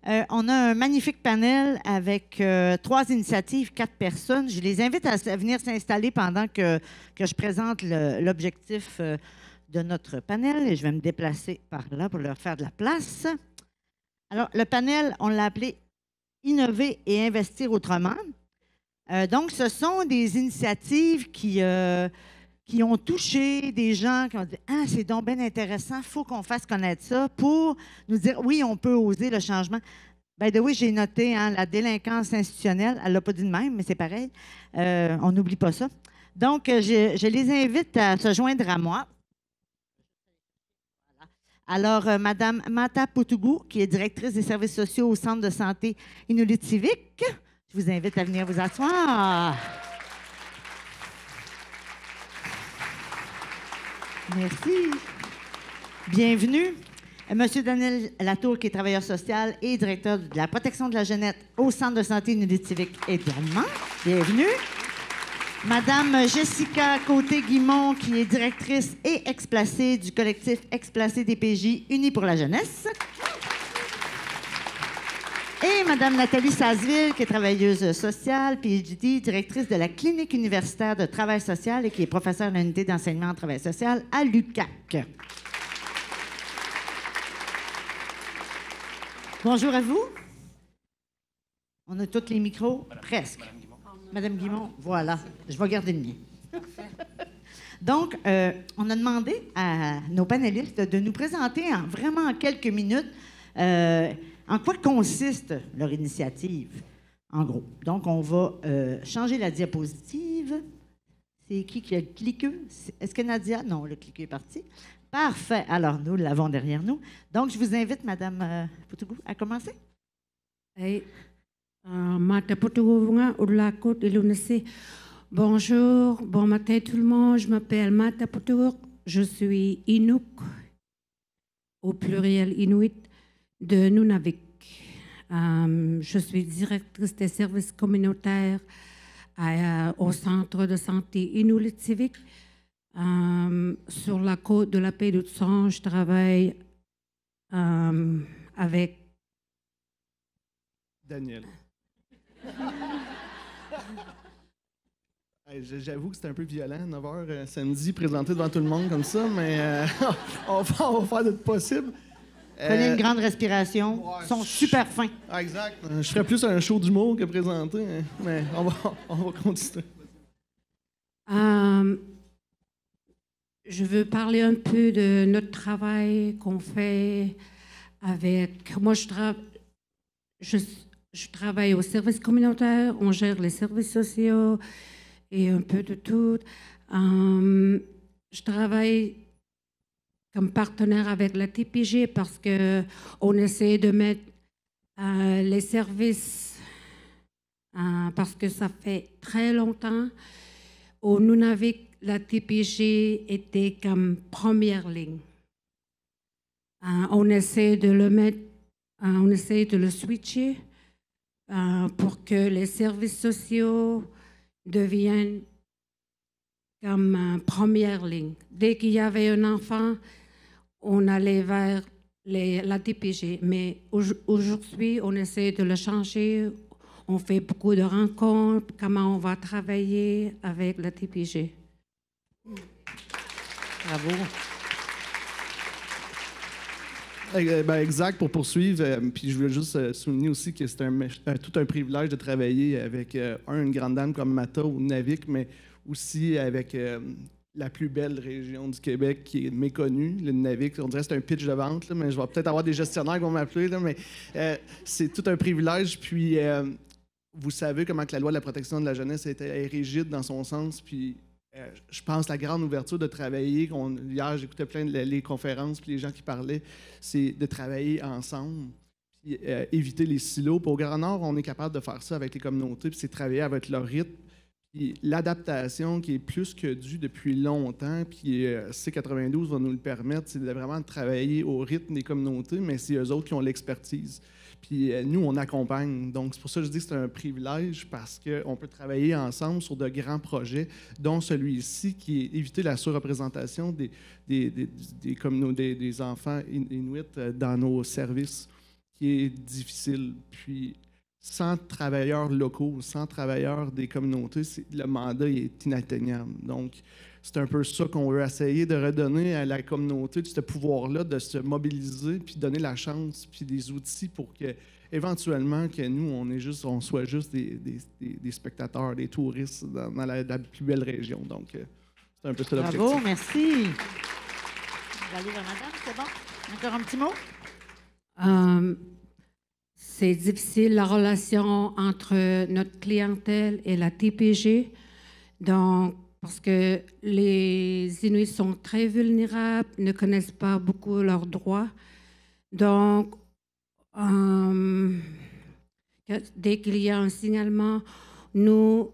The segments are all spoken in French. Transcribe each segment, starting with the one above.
On a un magnifique panel avec 3 initiatives, 4 personnes. Je les invite à venir s'installer pendant que je présente l'objectif de notre panel et je vais me déplacer par là pour leur faire de la place. Alors, le panel, on l'a appelé Innover et investir autrement. Donc, ce sont des initiatives qui ont touché des gens qui ont dit « Ah, c'est donc bien intéressant, il faut qu'on fasse connaître ça pour nous dire oui, on peut oser le changement. » By the way, j'ai noté la délinquance institutionnelle. Elle ne l'a pas dit de même, mais c'est pareil. On n'oublie pas ça. Donc, je les invite à se joindre à moi. Alors, Mme Mata Poutougou, qui est directrice des services sociaux au Centre de santé Inuit-Civique, je vous invite à venir vous asseoir. Merci. Bienvenue. Monsieur Daniel Latour, qui est travailleur social et directeur de la protection de la jeunesse au Centre de santé Inuit-Civique également. Bienvenue. Madame Jessica Côté-Guimont, qui est directrice et ex-placée du collectif ex-placé DPJ Unis pour la jeunesse. Et Madame Nathalie Sazeville, qui est travailleuse sociale, PhD, directrice de la clinique universitaire de travail social et qui est professeure de l'unité d'enseignement en travail social à l'UQAC. Bonjour à vous. On a tous les micros? Presque. Madame Guimont, voilà. Je vais garder le mien. Donc, on a demandé à nos panélistes de nous présenter vraiment en quelques minutes en quoi consiste leur initiative, en gros. Donc, on va changer la diapositive. C'est qui a le cliqueux? Est-ce que Nadia? Non, le cliqueux est parti. Parfait. Alors, nous l'avons derrière nous. Donc, je vous invite, Madame Poutougou, à commencer. Hey. Mata Poutougou, bonjour, bon matin tout le monde. Je m'appelle Mata Poutougou. Je suis Inuk, au pluriel Inuit, de Nunavik. Je suis directrice des services communautaires au Centre de santé Inuit-Civique. Sur la côte de la Paix du Sang, je travaille avec Daniel. J'avoue que c'était un peu violent, 9h samedi, présenté devant tout le monde comme ça, mais on va faire notre possible. Prenez une grande respiration. Ils sont super fins. Exact. Je ferais plus un show d'humour que présenté, hein, mais on va continuer. Je veux parler un peu de notre travail qu'on fait avec... Moi, je travaille au service communautaire, on gère les services sociaux et un peu de tout. Je travaille comme partenaire avec la TPG parce qu'on essaie de mettre les services, parce que ça fait très longtemps. Au Nunavik, la TPG était comme première ligne. On essaie de le mettre, on essaie de le switcher pour que les services sociaux deviennent comme première ligne. Dès qu'il y avait un enfant, on allait vers la TPG. Mais aujourd'hui, on essaie de le changer. On fait beaucoup de rencontres, comment on va travailler avec la TPG. Bravo. Exact, pour poursuivre. Puis je voulais juste souligner aussi que c'est tout un privilège de travailler avec une grande dame comme Mata ou Nunavik, mais aussi avec la plus belle région du Québec qui est méconnue, le Nunavik. On dirait que c'est un pitch de vente, là, mais je vais peut-être avoir des gestionnaires qui vont m'appeler, là, mais c'est tout un privilège. Puis vous savez comment que la loi de la protection de la jeunesse est rigide dans son sens, puis je pense que la grande ouverture de travailler, hier j'écoutais plein les conférences puis les gens qui parlaient, c'est de travailler ensemble, puis éviter les silos. Puis au Grand Nord, on est capable de faire ça avec les communautés, puis c'est travailler avec leur rythme. Puis l'adaptation qui est plus que due depuis longtemps, puis C92 va nous le permettre, c'est de vraiment travailler au rythme des communautés, mais c'est eux autres qui ont l'expertise. Puis nous, on accompagne. Donc, c'est pour ça que je dis que c'est un privilège parce qu'on peut travailler ensemble sur de grands projets, dont celui-ci qui est éviter la surreprésentation des enfants inuits dans nos services. qui est difficile. Puis, sans travailleurs locaux, sans travailleurs des communautés, le mandat est inatteignable. Donc, c'est un peu ça qu'on veut essayer de redonner à la communauté, de ce pouvoir-là, de se mobiliser, puis donner la chance, puis des outils pour que, éventuellement, que nous, on soit juste des spectateurs, des touristes dans la plus belle région. Donc, c'est un peu ça l'objectif. Bravo, merci. Je vais aller vers madame, c'est bon? Encore un petit mot? C'est difficile, la relation entre notre clientèle et la TPG. Donc, parce que les Inuits sont très vulnérables, ne connaissent pas beaucoup leurs droits. Donc, dès qu'il y a un signalement, nous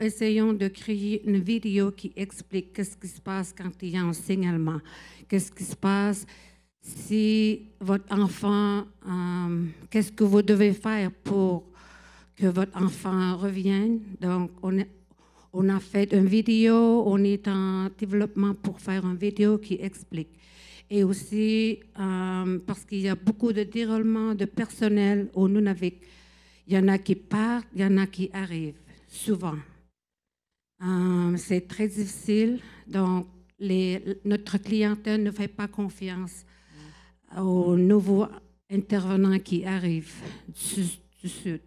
essayons de créer une vidéo qui explique qu'est-ce qui se passe quand il y a un signalement, qu'est-ce qui se passe si votre enfant, qu'est-ce que vous devez faire pour que votre enfant revienne. Donc, on a fait une vidéo, on est en développement pour faire une vidéo qui explique. Et aussi, parce qu'il y a beaucoup de déroulements de personnel au Nunavik, il y en a qui partent, il y en a qui arrivent, souvent. C'est très difficile, donc notre clientèle ne fait pas confiance aux nouveaux intervenants qui arrivent du Sud.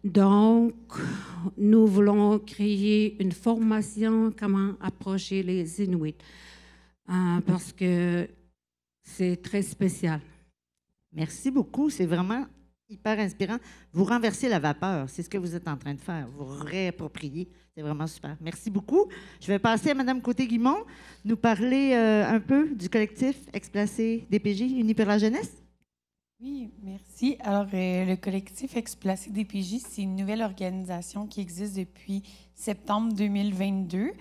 Donc, nous voulons créer une formation comment approcher les Inuits parce que c'est très spécial. Merci beaucoup. C'est vraiment hyper inspirant. Vous renversez la vapeur. C'est ce que vous êtes en train de faire. Vous réappropriez. C'est vraiment super. Merci beaucoup. Je vais passer à Mme Côté-Guimont nous parler un peu du collectif Explacé DPJ Unis pour la jeunesse. Oui, merci. Alors, le collectif Explacé DPJ, c'est une nouvelle organisation qui existe depuis septembre 2022.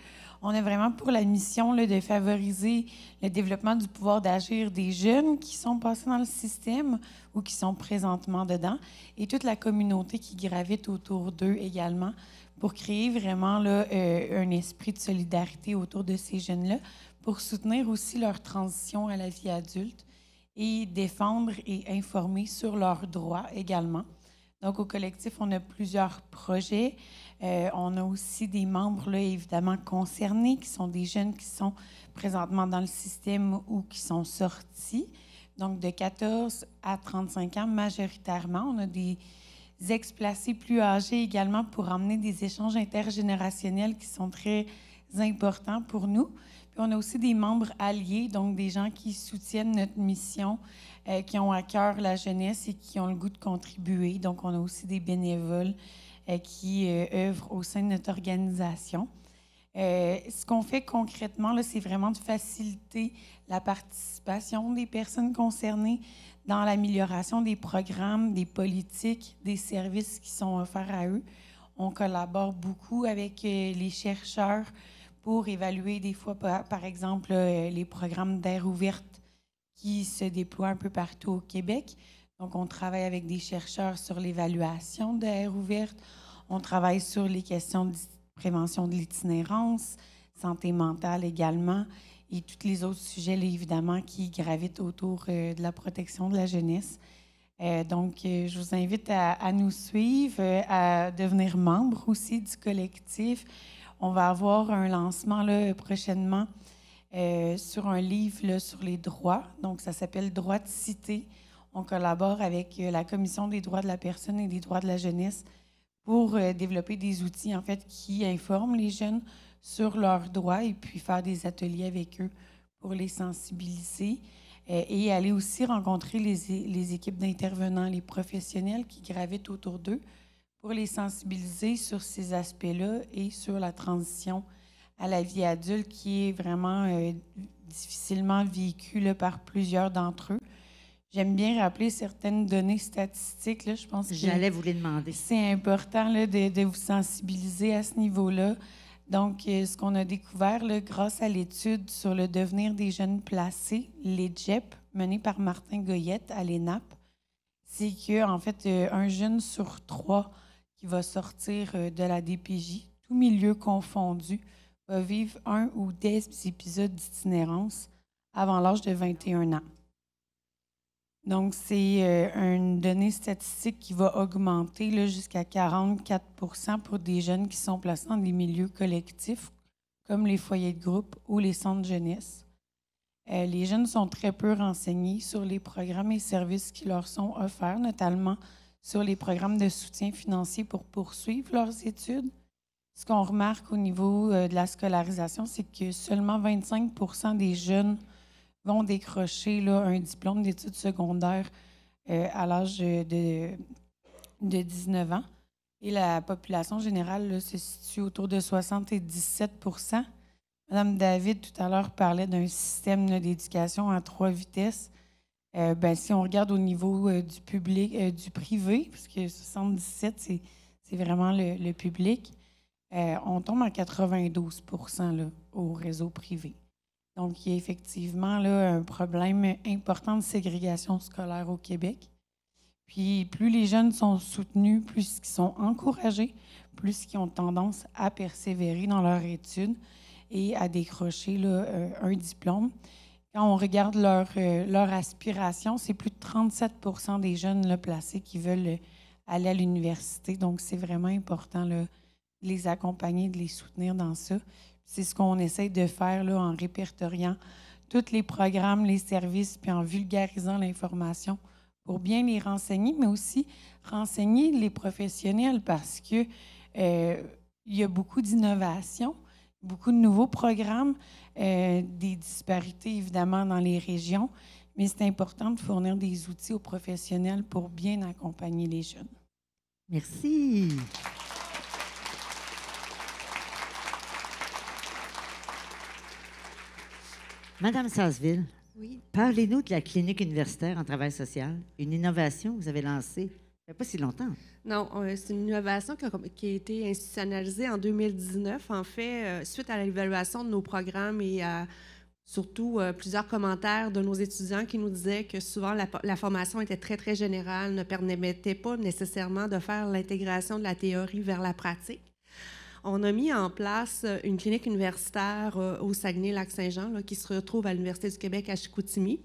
On a vraiment pour la mission là, de favoriser le développement du pouvoir d'agir des jeunes qui sont passés dans le système ou qui sont présentement dedans et toute la communauté qui gravite autour d'eux également pour créer vraiment là, un esprit de solidarité autour de ces jeunes-là pour soutenir aussi leur transition à la vie adulte et défendre et informer sur leurs droits également. Donc, au collectif, on a plusieurs projets. On a aussi des membres, là, évidemment, concernés, qui sont des jeunes qui sont présentement dans le système ou qui sont sortis. Donc, de 14 à 35 ans, majoritairement. On a des explacés plus âgés également pour emmener des échanges intergénérationnels qui sont très importants pour nous. Puis on a aussi des membres alliés, donc des gens qui soutiennent notre mission, qui ont à cœur la jeunesse et qui ont le goût de contribuer. Donc, on a aussi des bénévoles qui œuvrent au sein de notre organisation. Ce qu'on fait concrètement, là, c'est vraiment de faciliter la participation des personnes concernées dans l'amélioration des programmes, des politiques, des services qui sont offerts à eux. On collabore beaucoup avec les chercheurs pour évaluer des fois, par exemple, les programmes d'air ouverte qui se déploient un peu partout au Québec. Donc, on travaille avec des chercheurs sur l'évaluation d'air ouverte. On travaille sur les questions de prévention de l'itinérance, santé mentale également, et tous les autres sujets, là, évidemment, qui gravitent autour de la protection de la jeunesse. Donc, je vous invite à nous suivre, à devenir membre aussi du collectif. On va avoir un lancement là, prochainement sur un livre là, sur les droits. Donc, ça s'appelle « Droits de cité ». On collabore avec la Commission des droits de la personne et des droits de la jeunesse pour développer des outils, en fait, qui informent les jeunes sur leurs droits et puis faire des ateliers avec eux pour les sensibiliser et aller aussi rencontrer les équipes d'intervenants, les professionnels qui gravitent autour d'eux pour les sensibiliser sur ces aspects-là et sur la transition à la vie adulte qui est vraiment difficilement vécue là, par plusieurs d'entre eux. J'aime bien rappeler certaines données statistiques. Là, je pense que j'allais vous les demander. C'est important là, de vous sensibiliser à ce niveau-là. Donc, ce qu'on a découvert là, grâce à l'étude sur le devenir des jeunes placés, l'EJEP, menée par Martin Goyette à l'ENAP, c'est qu'en fait, un jeune sur 3 qui va sortir de la DPJ, tout milieu confondu, va vivre un ou des épisodes d'itinérance avant l'âge de 21 ans. Donc, c'est une donnée statistique qui va augmenter là, jusqu'à 44 pour des jeunes qui sont placés dans des milieux collectifs, comme les foyers de groupe ou les centres jeunesse. Les jeunes sont très peu renseignés sur les programmes et services qui leur sont offerts, notamment sur les programmes de soutien financier pour poursuivre leurs études. Ce qu'on remarque au niveau de la scolarisation, c'est que seulement 25 des jeunes vont décrocher là, un diplôme d'études secondaires à l'âge de 19 ans. Et la population générale là, se situe autour de 77 Mme David, tout à l'heure, parlait d'un système là, d'éducation à 3 vitesses. Si on regarde au niveau du public, du privé, parce que 77, c'est vraiment le public, on tombe à 92 là, au réseau privé. Donc, il y a effectivement là, un problème important de ségrégation scolaire au Québec. Puis, plus les jeunes sont soutenus, plus ils sont encouragés, plus ils ont tendance à persévérer dans leur étude et à décrocher là, un diplôme. Quand on regarde leur aspiration, c'est plus de 37 des jeunes là, placés qui veulent aller à l'université. Donc, c'est vraiment important là, de les accompagner, de les soutenir dans ça. C'est ce qu'on essaie de faire là, en répertoriant tous les programmes, les services, puis en vulgarisant l'information pour bien les renseigner, mais aussi renseigner les professionnels parce que il y a beaucoup d'innovations, beaucoup de nouveaux programmes, des disparités évidemment dans les régions, mais c'est important de fournir des outils aux professionnels pour bien accompagner les jeunes. Merci. Madame Sasseville, Oui. parlez-nous de la clinique universitaire en travail social, une innovation que vous avez lancée il n'y a pas si longtemps. Non, c'est une innovation qui a été institutionnalisée en 2019, en fait, suite à l'évaluation de nos programmes et surtout plusieurs commentaires de nos étudiants qui nous disaient que souvent la formation était très, très générale, ne permettait pas nécessairement de faire l'intégration de la théorie vers la pratique. On a mis en place une clinique universitaire au Saguenay-Lac-Saint-Jean, qui se retrouve à l'Université du Québec à Chicoutimi.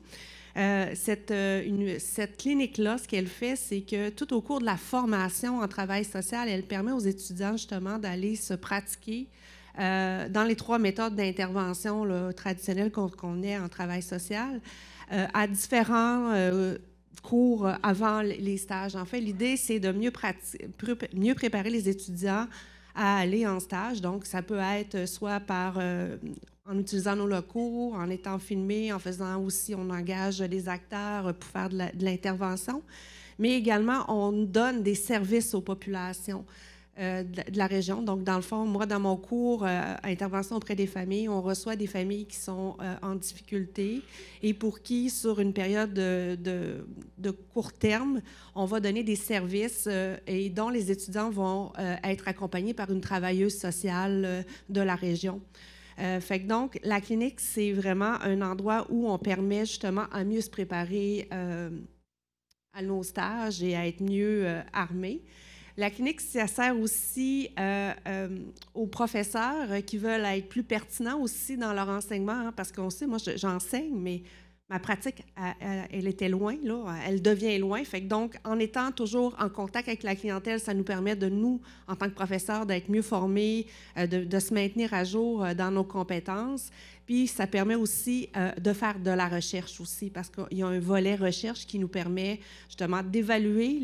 Cette clinique-là, ce qu'elle fait, c'est que tout au cours de la formation en travail social, elle permet aux étudiants justement d'aller se pratiquer dans les 3 méthodes d'intervention là, traditionnelles qu'on connaît en travail social, à différents cours avant les stages. En fait, l'idée, c'est de mieux préparer les étudiants à aller en stage. Donc, ça peut être soit en utilisant nos locaux, en étant filmé, en faisant aussi, on engage des acteurs pour faire de l'intervention, mais également, on donne des services aux populations de la région. Donc, dans le fond, moi, dans mon cours Intervention auprès des familles, on reçoit des familles qui sont en difficulté et pour qui, sur une période de court terme, on va donner des services et dont les étudiants vont être accompagnés par une travailleuse sociale de la région. Fait que donc, la clinique, c'est vraiment un endroit où on permet justement à mieux se préparer à nos stages et à être mieux armés. La clinique, ça sert aussi aux professeurs qui veulent être plus pertinents aussi dans leur enseignement, hein, parce qu'on sait, moi, j'enseigne, mais ma pratique, elle était loin, là, elle devient loin. Fait que donc, en étant toujours en contact avec la clientèle, ça nous permet de nous, en tant que professeurs, d'être mieux formés, de se maintenir à jour dans nos compétences. Puis, ça permet aussi de faire de la recherche aussi, parce qu'il y a un volet recherche qui nous permet justement d'évaluer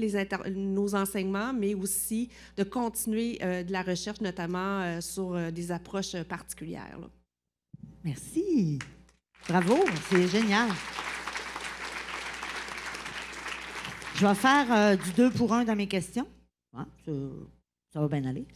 nos enseignements, mais aussi de continuer de la recherche, notamment sur des approches particulières, là. Merci. Bravo, c'est génial. Je vais faire du 2 pour 1 dans mes questions. Ouais, ça va bien aller.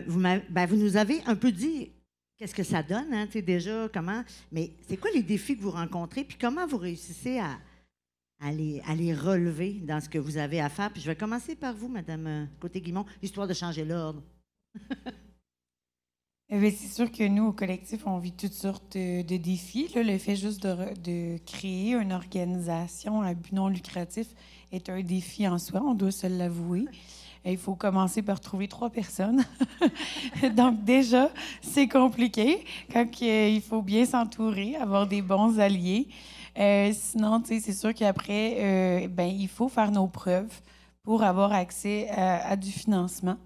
Vous nous avez un peu dit qu'est-ce que ça donne, hein, déjà, comment. Mais c'est quoi les défis que vous rencontrez, puis comment vous réussissez à les relever dans ce que vous avez à faire? Puis je vais commencer par vous, Madame Côté-Guimond, histoire de changer l'ordre. C'est sûr que nous, au collectif, on vit toutes sortes de défis. Là, le fait juste de créer une organisation à but non lucratif est un défi en soi, on doit se l'avouer. Il faut commencer par trouver 3 personnes. Donc déjà, c'est compliqué quand il faut bien s'entourer, avoir des bons alliés. Sinon, tu sais, c'est sûr qu'après, ben, il faut faire nos preuves pour avoir accès à du financement.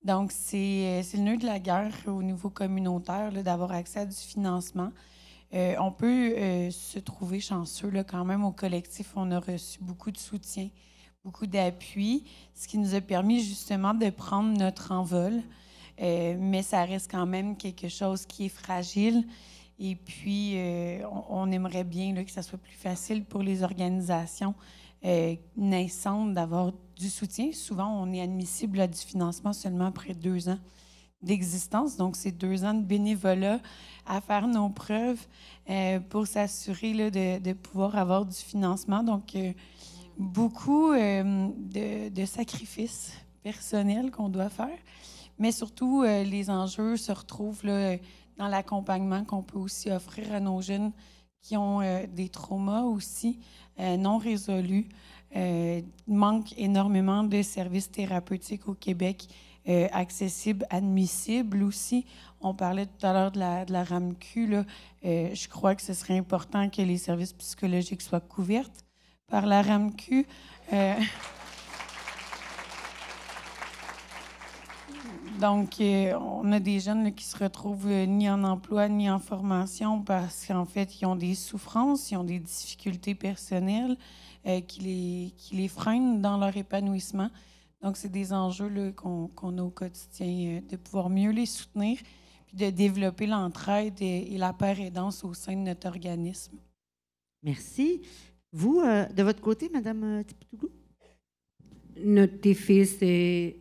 Donc, c'est le nœud de la guerre au niveau communautaire, là, d'avoir accès à du financement. On peut se trouver chanceux là, quand même au collectif. On a reçu beaucoup de soutien, beaucoup d'appui, ce qui nous a permis justement de prendre notre envol. Mais ça reste quand même quelque chose qui est fragile. Et puis, on aimerait bien là, que ça soit plus facile pour les organisations naissantes d'avoir du soutien. Souvent, on est admissible à du financement seulement après 2 ans d'existence. Donc, c'est 2 ans de bénévolat à faire nos preuves pour s'assurer là, de pouvoir avoir du financement. Donc, beaucoup de sacrifices personnels qu'on doit faire, mais surtout, les enjeux se retrouvent là, dans l'accompagnement qu'on peut aussi offrir à nos jeunes qui ont des traumas aussi non résolus. Il manque énormément de services thérapeutiques au Québec, accessibles, admissibles aussi. On parlait tout à l'heure de la RAMQ. Là. Je crois que ce serait important que les services psychologiques soient couverts par la RAMQ. Donc, on a des jeunes là, qui se retrouvent ni en emploi, ni en formation parce qu'en fait, ils ont des souffrances, ils ont des difficultés personnelles qui les freinent dans leur épanouissement. Donc, c'est des enjeux là, qu'on a au quotidien, de pouvoir mieux les soutenir puis de développer l'entraide et la paire-aidance au sein de notre organisme. Merci. Vous, de votre côté, Mme Tipoutougou? Notre défi, c'est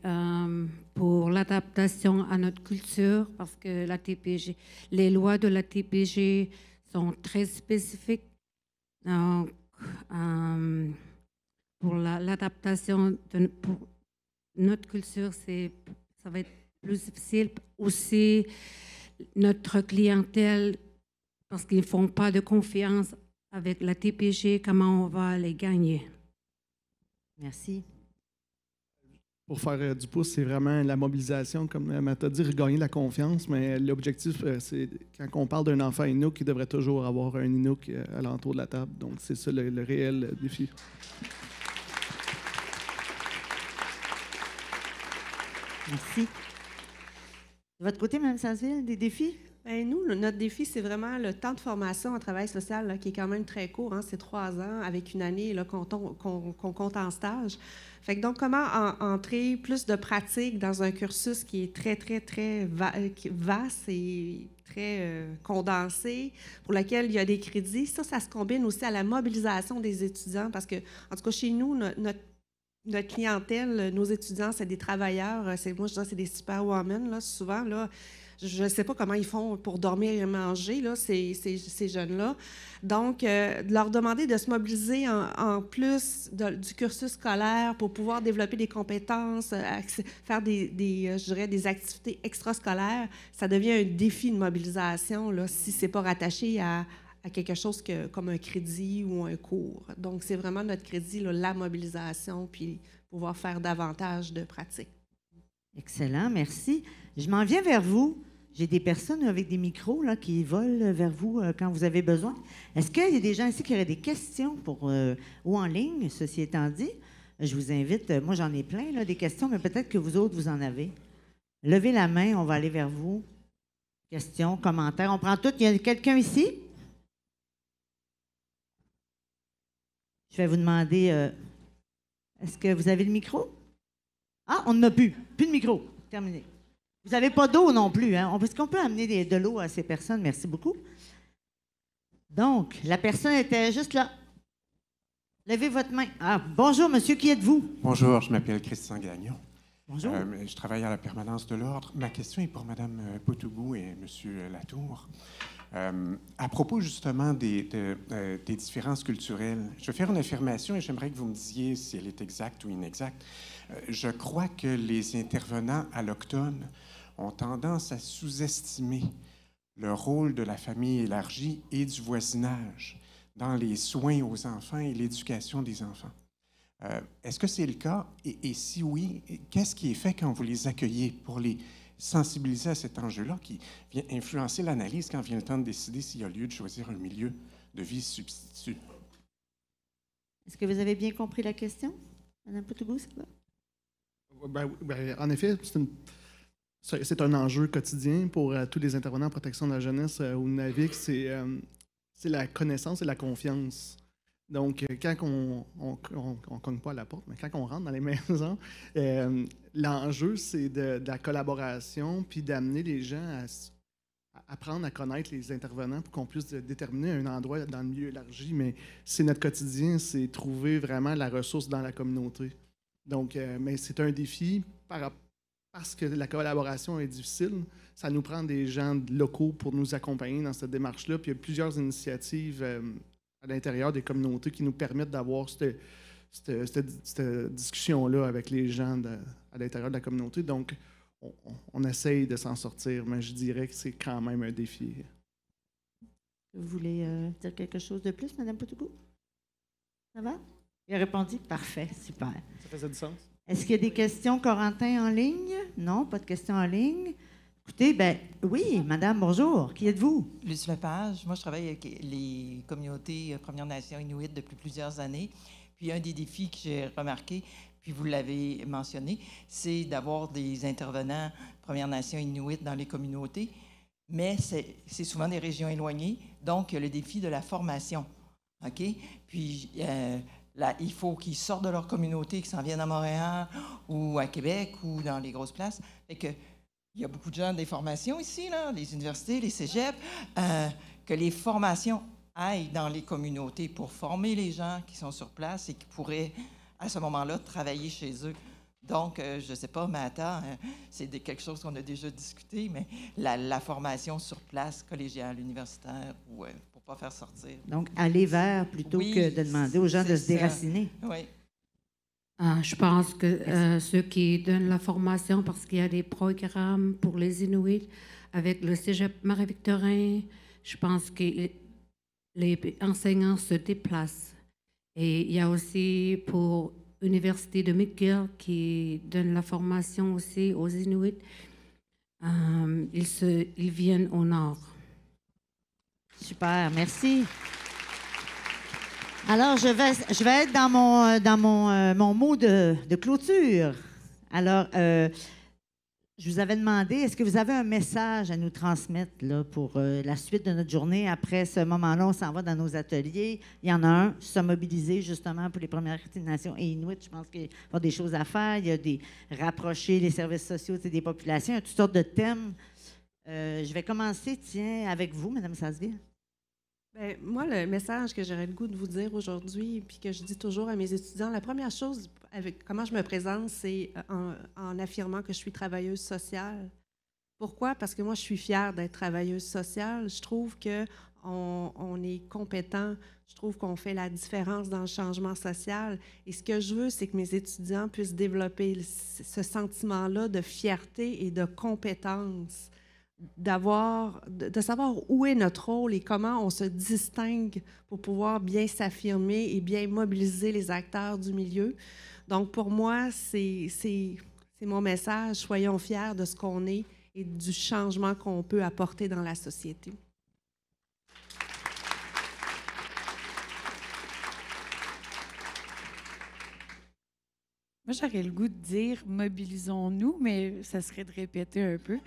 pour l'adaptation à notre culture, parce que la TPG, les lois de la TPG sont très spécifiques. Donc, pour l'adaptation pour notre culture, ça va être plus difficile. Aussi, notre clientèle, parce qu'ils ne font pas de confiance avec la TPG, comment on va les gagner? Merci. Pour faire du pouce, c'est vraiment la mobilisation, comme Mata dit, regagner la confiance. Mais l'objectif, c'est quand on parle d'un enfant Inuk, il devrait toujours avoir un Inuk à l'entour de la table. Donc, c'est ça le réel défi. Merci. De votre côté, Mme Sasseville, des défis? Bien, nous, notre défi, c'est vraiment le temps de formation en travail social, là, qui est quand même très court. Hein, c'est 3 ans avec une année là, qu'on compte en stage. Fait que donc, comment entrer plus de pratique dans un cursus qui est très, très, très vaste et très condensé, pour lequel il y a des crédits. Ça se combine aussi à la mobilisation des étudiants parce que, en tout cas, chez nous, notre clientèle, nos étudiants, c'est des travailleurs. Moi, je dis c'est des superwomen, là, souvent. Là, je ne sais pas comment ils font pour dormir et manger, là, ces jeunes-là. Donc, de leur demander de se mobiliser en plus du cursus scolaire pour pouvoir développer des compétences, faire je dirais, des activités extrascolaires, ça devient un défi de mobilisation là, si ce n'est pas rattaché à quelque chose comme un crédit ou un cours. Donc, c'est vraiment notre crédit, là, la mobilisation, puis pouvoir faire davantage de pratiques. Excellent, merci. Je m'en viens vers vous. J'ai des personnes avec des micros là, qui volent vers vous quand vous avez besoin. Est-ce qu'il y a des gens ici qui auraient des questions ou en ligne, ceci étant dit? Je vous invite, moi j'en ai plein, là, des questions, mais peut-être que vous autres, vous en avez. Levez la main, on va aller vers vous. Questions, commentaires, on prend tout. Il y a quelqu'un ici? Je vais vous demander, est-ce que vous avez le micro? Ah, on n'en a plus. Plus de micro. Terminé. Vous n'avez pas d'eau non plus, hein? Est-ce qu'on peut amener de l'eau à ces personnes? Merci beaucoup. Donc, la personne était juste là. Levez votre main. Ah, bonjour, monsieur, qui êtes-vous? Bonjour, je m'appelle Christian Gagnon. Bonjour. Je travaille à la permanence de l'ordre. Ma question est pour Mme Potougou et M. Latour. À propos justement des différences culturelles, je vais faire une affirmation et j'aimerais que vous me disiez si elle est exacte ou inexacte. Je crois que les intervenants allochtones ont tendance à sous-estimer le rôle de la famille élargie et du voisinage dans les soins aux enfants et l'éducation des enfants. Est-ce que c'est le cas? Et si oui, qu'est-ce qui est fait quand vous les accueillez pour les sensibiliser à cet enjeu-là qui vient influencer l'analyse quand vient le temps de décider s'il y a lieu de choisir un milieu de vie substitue. Est-ce que vous avez bien compris la question, Mme Potougou, ça va? En effet, c'est un enjeu quotidien pour tous les intervenants en protection de la jeunesse au NAVIC. C'est la connaissance et la confiance. Donc, quand on cogne pas à la porte, mais quand on rentre dans les maisons, l'enjeu, c'est de la collaboration, puis d'amener les gens à apprendre à connaître les intervenants pour qu'on puisse déterminer un endroit dans le milieu élargi. Mais c'est notre quotidien, c'est trouver vraiment la ressource dans la communauté. Donc, mais c'est un défi parce que la collaboration est difficile. Ça nous prend des gens locaux pour nous accompagner dans cette démarche-là. Puis il y a plusieurs initiatives à l'intérieur des communautés qui nous permettent d'avoir cette discussion-là avec les gens à l'intérieur de la communauté. Donc, on essaye de s'en sortir, mais je dirais que c'est quand même un défi. Vous voulez dire quelque chose de plus, Mme Potougou? Ça va? Il a répondu, parfait, super. Ça faisait du sens? Est-ce qu'il y a des questions, Corentin, en ligne? Non, pas de questions en ligne. Écoutez, oui, madame, bonjour. Qui êtes-vous? Luce Lepage. Moi, je travaille avec les communautés Premières Nations Inuit depuis plusieurs années. Puis, un des défis que j'ai remarqué, puis vous l'avez mentionné, c'est d'avoir des intervenants Premières Nations Inuit dans les communautés. Mais c'est souvent des régions éloignées. Donc, il y a le défi de la formation. OK? Puis, là, il faut qu'ils sortent de leur communauté, qu'ils s'en viennent à Montréal ou à Québec ou dans les grosses places. Fait que, il y a beaucoup de gens des formations ici, là, les universités, les cégeps, que les formations aillent dans les communautés pour former les gens qui sont sur place et qui pourraient, à ce moment-là, travailler chez eux. Donc, je ne sais pas, Mata, c'est quelque chose qu'on a déjà discuté, mais la formation sur place, collégiale, universitaire, pour ne pas faire sortir. Donc, aller vers plutôt que de demander aux gens de se déraciner. Oui. Je pense que ceux qui donnent la formation, parce qu'il y a des programmes pour les Inuits avec le Cégep Marie-Victorin, je pense que les enseignants se déplacent. Et il y a aussi pour l'Université de McGill qui donne la formation aussi aux Inuits. Ils viennent au nord. Super, merci. Alors, je vais être dans mon mot de clôture. Alors, je vous avais demandé, est-ce que vous avez un message à nous transmettre là, pour la suite de notre journée? Après ce moment-là, on s'en va dans nos ateliers. Il y en a un, se mobiliser justement pour les Premières Nations et Inuits. Je pense qu'il y a des choses à faire. Il y a des rapprocher les services sociaux des populations. Il y a toutes sortes de thèmes. Je vais commencer, tiens, avec vous, Mme Sasville. Bien, moi, le message que j'aurais le goût de vous dire aujourd'hui, puis que je dis toujours à mes étudiants, la première chose, avec comment je me présente, c'est en affirmant que je suis travailleuse sociale. Pourquoi? Parce que moi, je suis fière d'être travailleuse sociale. Je trouve qu'on est compétent. Je trouve qu'on fait la différence dans le changement social. Et ce que je veux, c'est que mes étudiants puissent développer ce sentiment-là de fierté et de compétence, de savoir où est notre rôle et comment on se distingue pour pouvoir bien s'affirmer et bien mobiliser les acteurs du milieu. Donc, pour moi, c'est mon message. Soyons fiers de ce qu'on est et du changement qu'on peut apporter dans la société. Moi, j'aurais le goût de dire mobilisons-nous, mais ça serait de répéter un peu.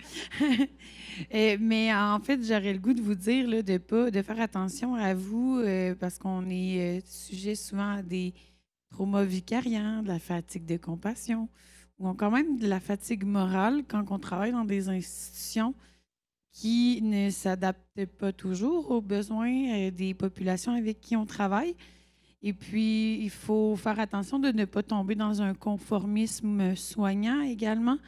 Mais en fait, j'aurais le goût de vous dire là, de faire attention à vous parce qu'on est sujet souvent à des traumas vicariants, de la fatigue de compassion ou quand même de la fatigue morale quand on travaille dans des institutions qui ne s'adaptent pas toujours aux besoins des populations avec qui on travaille. Et puis, il faut faire attention de ne pas tomber dans un conformisme soignant également.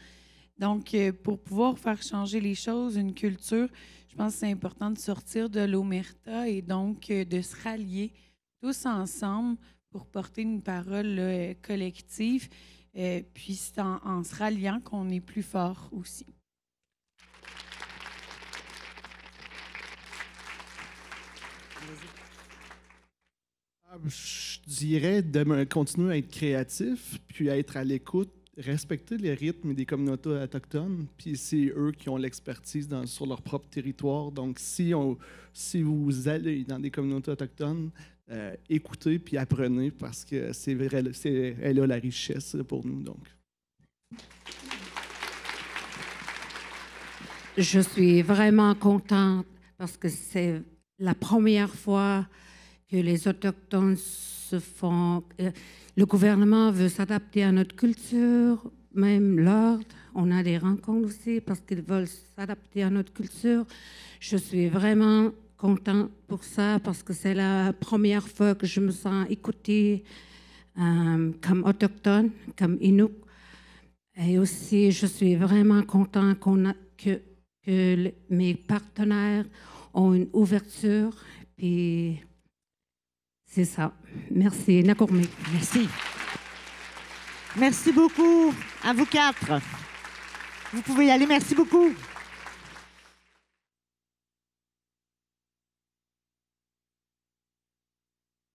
Donc, pour pouvoir faire changer les choses, une culture, je pense que c'est important de sortir de l'omerta et donc de se rallier tous ensemble pour porter une parole collective. Puis, c'est en se ralliant qu'on est plus fort aussi. Je dirais de continuer à être créatif, puis à être à l'écoute respecter les rythmes des communautés autochtones, puis c'est eux qui ont l'expertise sur leur propre territoire. Donc, si vous allez dans des communautés autochtones, écoutez puis apprenez parce que elle a la richesse pour nous. Donc. Je suis vraiment contente parce que c'est la première fois que les Autochtones se font... le gouvernement veut s'adapter à notre culture, même l'ordre. On a des rencontres aussi parce qu'ils veulent s'adapter à notre culture. Je suis vraiment contente pour ça parce que c'est la première fois que je me sens écoutée comme autochtone, comme Inuk. Et aussi, je suis vraiment contente que mes partenaires ont une ouverture. Puis c'est ça. Merci. Nakourmi. Merci. Merci beaucoup à vous quatre. Vous pouvez y aller. Merci beaucoup.